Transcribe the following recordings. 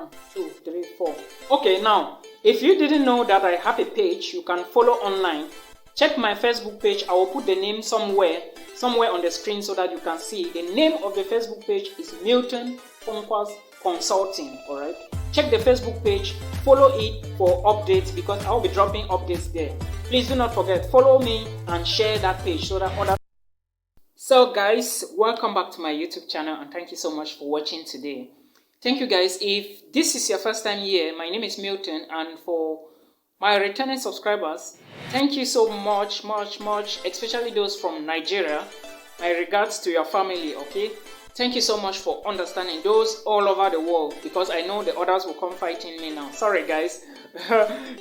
1, 2, 3, 4. Okay, now if you didn't know that I have a page you can follow online, check my Facebook page. I will put the name somewhere on the screen so that you can see. The name of the Facebook page is Milton Fonkwa's Consulting. All right, check the Facebook page, follow it for updates because I will be dropping updates there. Please do not forget, follow me and share that page so that others. So guys, welcome back to my YouTube channel and thank you so much for watching today. Thank you guys. If this is your first time here, my name is Milton, and for my returning subscribers, thank you so much, especially those from Nigeria. My regards to your family, okay? Thank you so much for understanding. Those all over the world, because I know the others will come fighting me now. Sorry guys.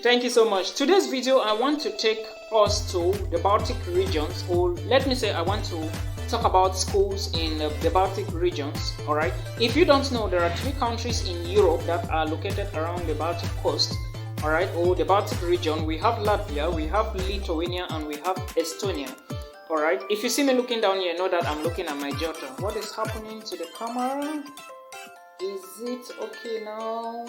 Thank you so much. Today's video, I want to take us to the Baltic regions, or let me say I want to talk about schools in the Baltic regions. All right, if you don't know, there are 3 countries in Europe that are located around the Baltic coast. All right, or the Baltic region. We have Latvia, we have Lithuania, and we have Estonia. All right, if you see me looking down here, know that I'm looking at my jotter. What is happening to the camera? Is it okay now?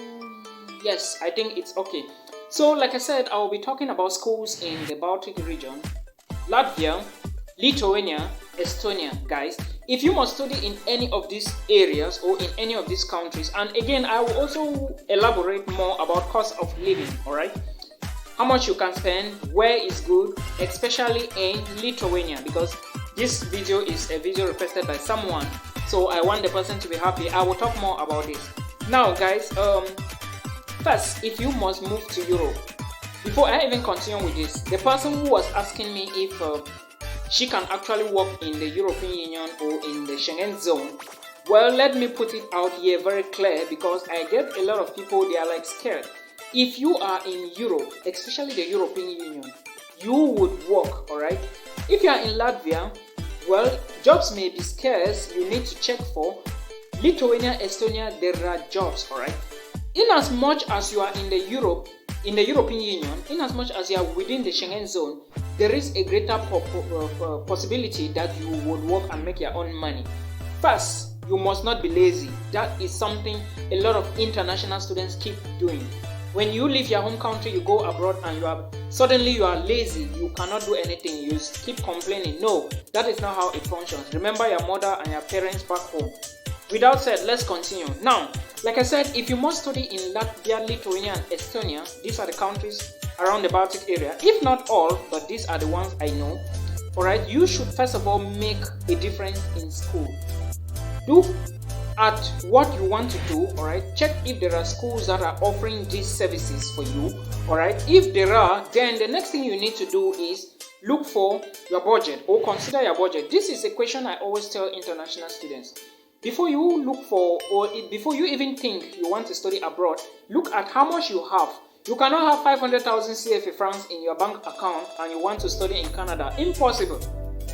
Yes, I think it's okay. So like I said, I will be talking about schools in the Baltic region, Latvia, Lithuania, Estonia. Guys, if you must study in any of these areas or in any of these countries, and again I will also elaborate more about cost of living. All right, how much you can spend, where is good, especially in Lithuania, because this video is a video requested by someone, so I want the person to be happy. I will talk more about this. Now guys, first, if you must move to Europe, before I even continue with this, the person who was asking me if she can actually work in the European Union or in the Schengen zone, well, let me put it out here very clear, because I get a lot of people, they are like scared. If you are in Europe, especially the European Union, you would work. All right, if you are in Latvia, well, jobs may be scarce, you need to check for. Lithuania, Estonia, there are jobs. All right, in as much as you are in the European Union, in as much as you are within the Schengen zone, there is a greater possibility that you would work and make your own money. First, you must not be lazy. That is something a lot of international students keep doing. When you leave your home country, you go abroad and suddenly you are lazy, you cannot do anything, you keep complaining. No, that is not how it functions. Remember your mother and your parents back home. Without said, let's continue. Now, like I said, if you must study in Latvia, Lithuania, and Estonia, these are the countries around the Baltic area. If not all, but these are the ones I know. Alright, you should first of all make a difference in school. Look at what you want to do. Alright, check if there are schools that are offering these services for you. Alright, if there are, then the next thing you need to do is look for your budget, or consider your budget. This is a question I always tell international students. Before you look for, or before you even think you want to study abroad, look at how much you have. You cannot have 500,000 CFA francs in your bank account and you want to study in Canada. Impossible.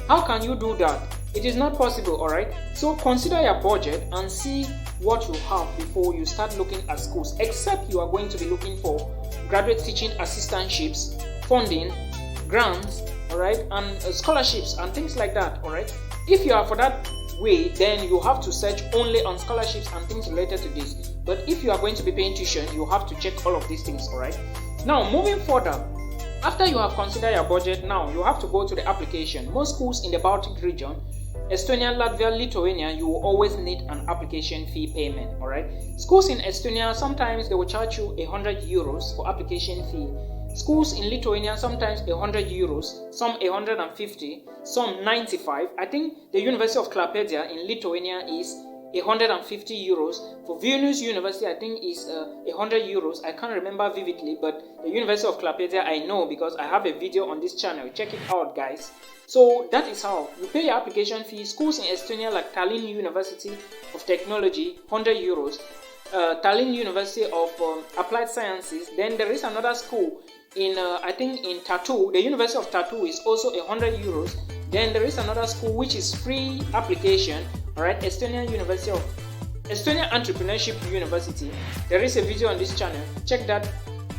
How can you do that? It is not possible. Alright, so consider your budget and see what you have before you start looking at schools, except you are going to be looking for graduate teaching assistantships, funding, grants, alright, and scholarships and things like that. Alright, if you are for that way, then you have to search only on scholarships and things related to this. But if you are going to be paying tuition, you have to check all of these things. All right, now moving further, after you have considered your budget, now you have to go to the application. Most schools in the Baltic region, Estonia, Latvia, Lithuania, you will always need an application fee payment. All right, schools in Estonia, sometimes they will charge you 100 euros for application fee. Schools in Lithuania, sometimes 100 euros, some 150, some 95. I think the University of Klaipėda in Lithuania is 150 euros. For Vilnius University, I think is 100 euros. I can't remember vividly, but the University of Klaipėda I know because I have a video on this channel. Check it out, guys. So that is how you pay your application fee. Schools in Estonia like Tallinn University of Technology, 100 euros. Tallinn University of Applied Sciences. Then there is another school in I think in Tartu. The University of Tartu is also 100 euros. Then there is another school which is free application. Alright, Estonia Entrepreneurship University. There is a video on this channel. Check that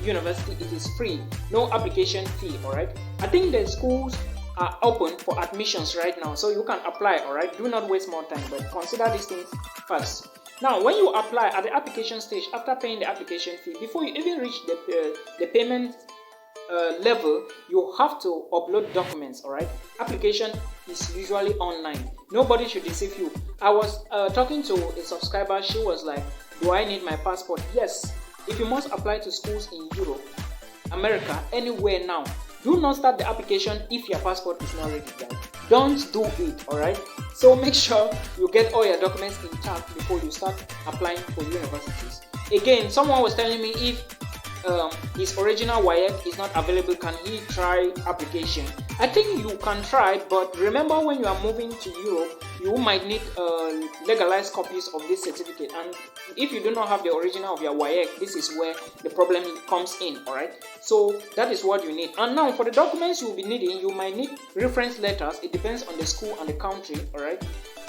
university. It is free, no application fee. Alright, I think the schools are open for admissions right now, so you can apply. Alright, do not waste more time, but consider these things first. Now, when you apply at the application stage, after paying the application fee, before you even reach the payment level, you have to upload documents. All right, application is usually online. Nobody should deceive you. I was talking to a subscriber. She was like, do I need my passport? Yes. If you must apply to schools in Europe, America, anywhere now, do not start the application if your passport is not ready, guys. Don't do it. All right, so make sure you get all your documents intact before you start applying for universities. Again, someone was telling me if his original WAEC is not available, can he try application? I think you can try, but remember, when you are moving to Europe, you might need legalized copies of this certificate, and if you do not have the original of your WAEC, this is where the problem comes in. All right, so that is what you need. And now for the documents you will be needing, you might need reference letters. It depends on the school and the country. All right,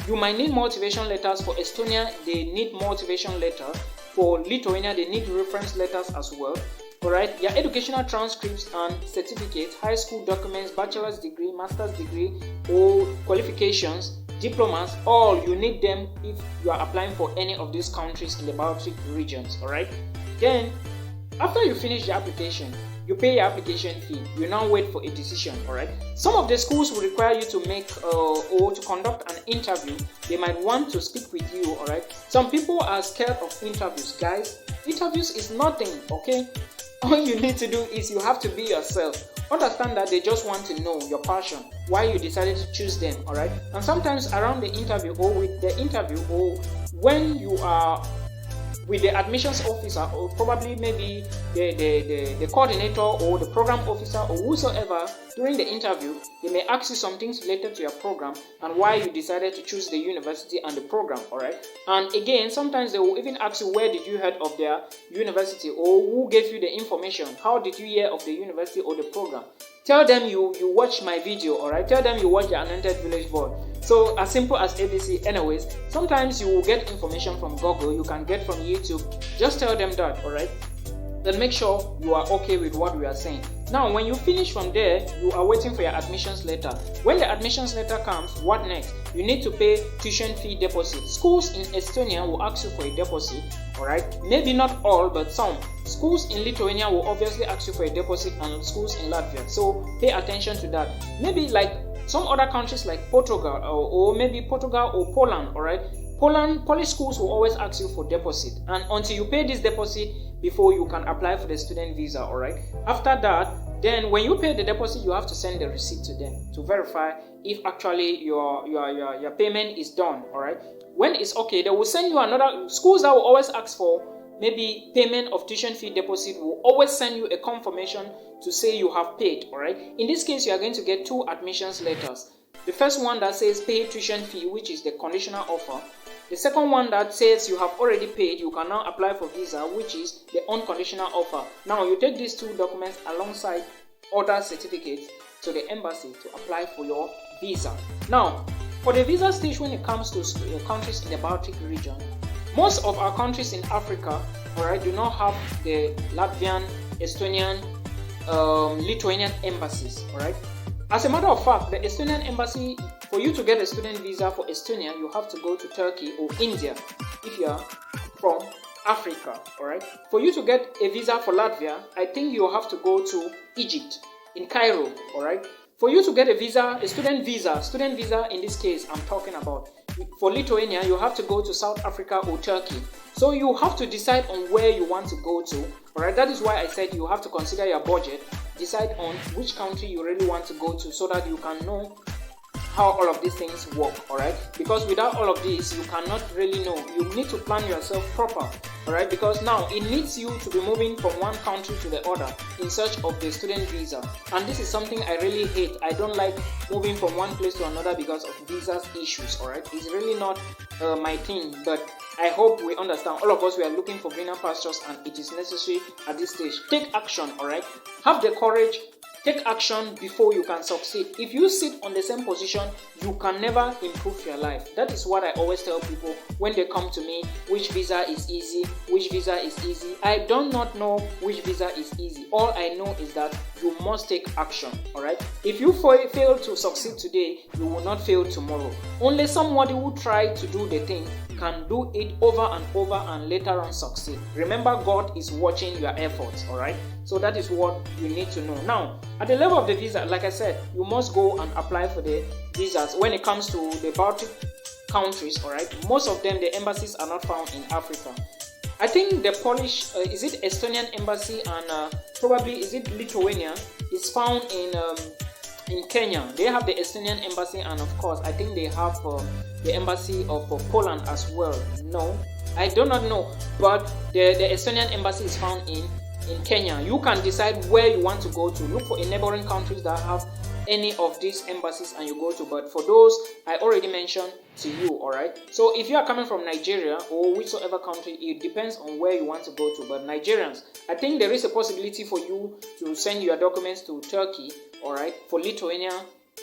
you might need motivation letters. For Estonia, they need motivation letters. For Lithuania, they need reference letters as well. Alright, your educational transcripts and certificates, high school documents, bachelor's degree, master's degree, or qualifications, diplomas, all you need them if you are applying for any of these countries in the Baltic regions. Alright, then after you finish the application, you pay your application fee. You now wait for a decision. Alright, some of the schools will require you to make or to conduct an interview. They might want to speak with you. Alright, some people are scared of interviews. Guys, interviews is nothing. Okay, all you need to do is you have to be yourself. Understand that they just want to know your passion, why you decided to choose them. Alright, and sometimes around the interview or with the interview, or when you are with the admissions officer, or probably maybe the coordinator or the program officer or whosoever, during the interview, they may ask you some things related to your program and why you decided to choose the university and the program. Alright, and again, sometimes they will even ask you, where did you heard of their university, or who gave you the information, how did you hear of the university or the program. Tell them you watch my video. Alright, tell them you watch the Anointed Village Board. So as simple as ABC. Anyways, sometimes you will get information from Google, you can get from YouTube. Just tell them that. Alright, then make sure you are okay with what we are saying. Now, when you finish from there, you are waiting for your admissions letter. When the admissions letter comes, what next? You need to pay tuition fee deposit. Schools in Estonia will ask you for a deposit. Alright, maybe not all, but some. Schools in Lithuania will obviously ask you for a deposit, and schools in Latvia. So pay attention to that. Maybe like some other countries like Portugal, or maybe Portugal or Poland. Alright, Polish schools will always ask you for deposit, and until you pay this deposit before you can apply for the student visa. Alright, after that, then when you pay the deposit, you have to send the receipt to them to verify if actually your payment is done. Alright, when it's okay, they will send you another. Schools that will always ask for maybe payment of tuition fee deposit will always send you a confirmation to say you have paid. Alright, in this case, you are going to get two admissions letters. The first one that says pay tuition fee, which is the conditional offer. The second one that says you have already paid, you can now apply for visa, which is the unconditional offer. Now you take these two documents alongside other certificates to the embassy to apply for your visa. Now, for the visa stage, when it comes to countries in the Baltic region, most of our countries in Africa, alright, do not have the Latvian, Estonian, Lithuanian embassies. Alright, as a matter of fact, the Estonian embassy, for you to get a student visa for Estonia, you have to go to Turkey or India if you are from Africa. Alright, for you to get a visa for Latvia, I think you have to go to Egypt in Cairo. Alright, for you to get a visa, a student visa in this case I'm talking about, for Lithuania, you have to go to South Africa or Turkey. So you have to decide on where you want to go to. Alright, that is why I said you have to consider your budget, decide on which country you really want to go to, so that you can know how all of these things work. Alright, because without all of this, you cannot really know. You need to plan yourself proper. Alright, because now it needs you to be moving from one country to the other in search of the student visa, and this is something I really hate. I don't like moving from one place to another because of visa issues. Alright, it's really not my thing, but I hope we understand. All of us, we are looking for greener pastures, and it is necessary at this stage. Take action. Alright, have the courage. Take action before you can succeed. If you sit on the same position, you can never improve your life. That is what I always tell people when they come to me. Which visa is easy? Which visa is easy? I do not know which visa is easy. All I know is that you must take action. Alright? If you fail to succeed today, you will not fail tomorrow. Only somebody who tried to do the thing can do it over and over and later on succeed. Remember, God is watching your efforts, alright? So that is what you need to know. Now, at the level of the visa, like I said, you must go and apply for the visas. When it comes to the Baltic countries, alright, most of them, the embassies are not found in Africa. I think the Polish, is it Estonian embassy, and probably is it Lithuania, is found in Kenya. They have the Estonian embassy, and of course I think they have the embassy of Poland as well. No, I do not know, but the Estonian embassy is found in Kenya. You can decide where you want to go to. Look for neighboring countries that have any of these embassies and you go to, but for those I already mentioned to you, alright? So if you are coming from Nigeria or whichever country, it depends on where you want to go to. But Nigerians, I think there is a possibility for you to send your documents to Turkey, alright, for Lithuania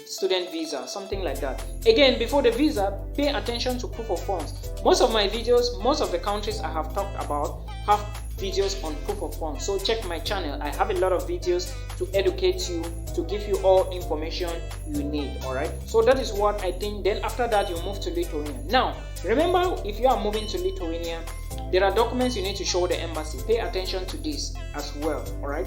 student visa, something like that. Again, before the visa, pay attention to proof of funds. Most of my videos, most of the countries I have talked about have videos on proof of funds, so check my channel. I have a lot of videos to educate you, to give you all information you need, alright? So that is what I think. Then after that, you move to Lithuania. Now remember, if you are moving to Lithuania, there are documents you need to show the embassy. Pay attention to this as well, alright?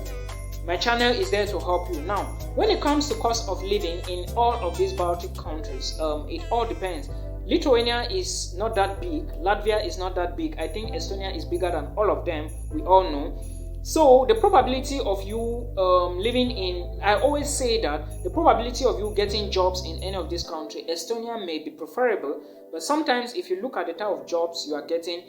My channel is there to help you. Now, when it comes to cost of living in all of these Baltic countries, it all depends. Lithuania is not that big. Latvia is not that big. I think Estonia is bigger than all of them. We all know. So the probability of you living in, I always say that the probability of you getting jobs in any of these countries, Estonia may be preferable, but sometimes if you look at the type of jobs you are getting,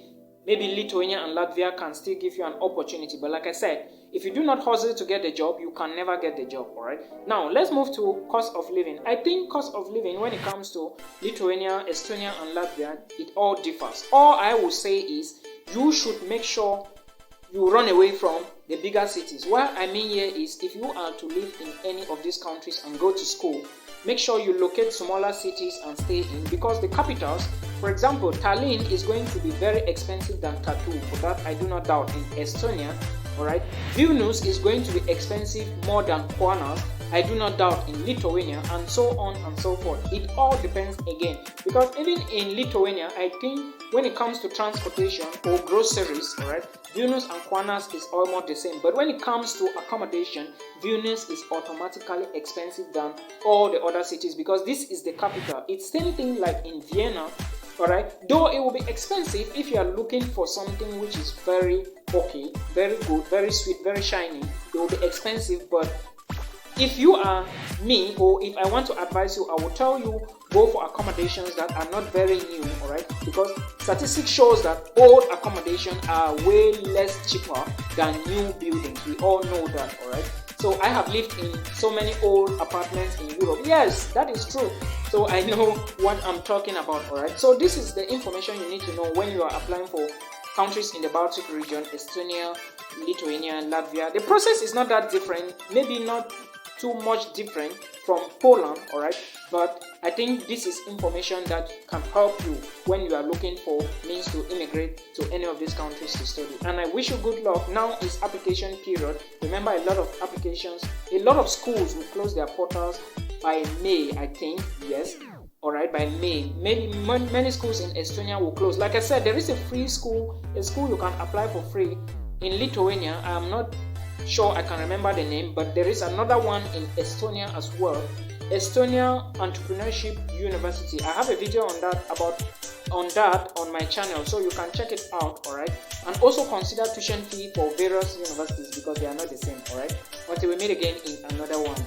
maybe Lithuania and Latvia can still give you an opportunity. But like I said, if you do not hustle to get the job, you can never get the job, alright? Now, let's move to cost of living. I think cost of living when it comes to Lithuania, Estonia, and Latvia, it all differs. All I will say is you should make sure you run away from the bigger cities. What I mean here is, if you are to live in any of these countries and go to school, make sure you locate smaller cities and stay in, because the capitals, for example, Tallinn is going to be very expensive than Tartu. For that, I do not doubt. In Estonia, alright, Vilnius is going to be expensive more than Kuanas. I do not doubt in Lithuania, and so on and so forth. It all depends again, because even in Lithuania, I think when it comes to transportation or groceries, alright, Vilnius and Kuanas is almost the same. But when it comes to accommodation, Vilnius is automatically expensive than all the other cities, because this is the capital. It's same thing like in Vienna, alright, though it will be expensive if you are looking for something which is very okay, very good, very sweet, very shiny. It will be expensive, but if you are me, or if I want to advise you, I will tell you go for accommodations that are not very new, alright? Because statistics shows that old accommodations are way less cheaper than new buildings. We all know that, alright? So I have lived in so many old apartments in Europe. Yes, that is true. So I know what I'm talking about, alright? So this is the information you need to know when you are applying for countries in the Baltic region, Estonia, Lithuania, Latvia. The process is not that different, maybe not too much different from Poland, alright, but I think this is information that can help you when you are looking for means to immigrate to any of these countries to study. And I wish you good luck. Now is application period. Remember, a lot of applications, a lot of schools will close their portals by May, I think. Yes, alright, by May. Maybe many schools in Estonia will close. Like I said, there is a free school, a school you can apply for free in Lithuania. I am not sure I can remember the name, but there is another one in Estonia as well, Estonia Entrepreneurship University. I have a video on that on my channel, so you can check it out, alright? And also consider tuition fee for various universities, because they are not the same, alright? Until we meet again in another one.